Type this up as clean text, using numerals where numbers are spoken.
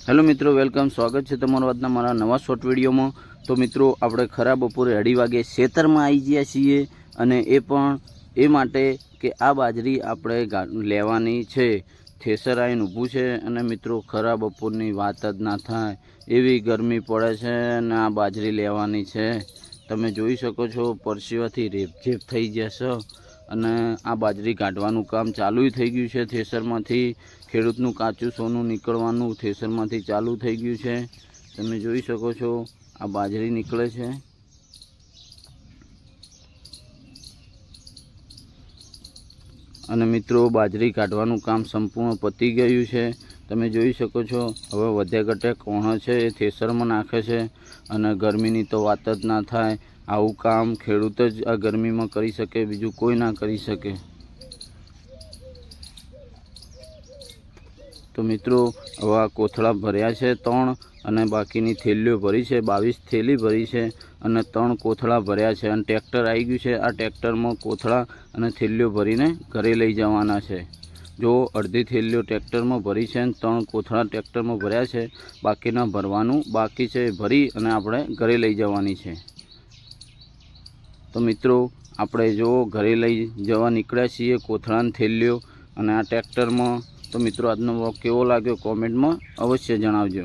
Hello मित्रों, welcome. स्वागत है तमारू आजना मारा नवा शॉर्ट विडियो में। तो मित्रों, આપણે ખરા બપોરે 2:30 વાગે ખેતરમાં આવી ગયા છીએ અને એ પણ એ માટે કે આ બાજરી આપણે લેવાની છે। થેસર આવીને ઊભું છે અને મિત્રો ખરા બપોરની વાત જ ના થાય એવી ગરમી પડે છે અને આ બાજરી લેવાની છે। તમે જોઈ શકો છો પરસેવાથી રેપઝેપ થઈ જશે અને આ બાજરી કાઢવાનું કામ ચાલુ થઈ ગયું છે। થેસરમાંથી ખેડૂતનું કાચું સોનું નીકળવાનું થેસરમાંથી ચાલુ થઈ ગયું છે। તમે જોઈ શકો છો આ બાજરી નીકળે છે અને મિત્રો બાજરી કાઢવાનું કામ સંપૂર્ણ પતી ગયું છે। તમે જોઈ શકો છો હવે વધ્યા ઘટ્યા કોણો છે એ થેસરમાં નાખે છે અને ગરમીની તો વાત જ ના થાય। આવું કામ ખેડૂત જ આ ગરમીમાં કરી શકે, બીજું કોઈ ના કરી શકે। તો મિત્રો હવે આ કોથળા ભર્યા છે 3 અને બાકીની થેલીઓ ભરી છે। 22 થેલી ભરી છે અને 3 કોથળા ભર્યા છે અને ટ્રેક્ટર આવી ગયું છે। આ ટ્રેક્ટરમાં કોથળા અને થેલીઓ ભરીને ઘરે લઈ જવાના છે। જો અડધી થેલીઓ ટ્રેક્ટરમાં ભરી છે અને 3 કોથળા ટ્રેક્ટરમાં ભર્યા છે, બાકીના ભરવાનું બાકી છે, ભરી અને આપણે ઘરે લઈ જવાની છે। તો મિત્રો આપણે જો ઘરે લઈ જવા નીકળ્યા છીએ કોથળાની થેલીઓ અને આ ટ્રેક્ટરમાં। તો મિત્રો આજનો વ્લોગ કેવો લાગ્યો કોમેન્ટમાં અવશ્ય જણાવજો।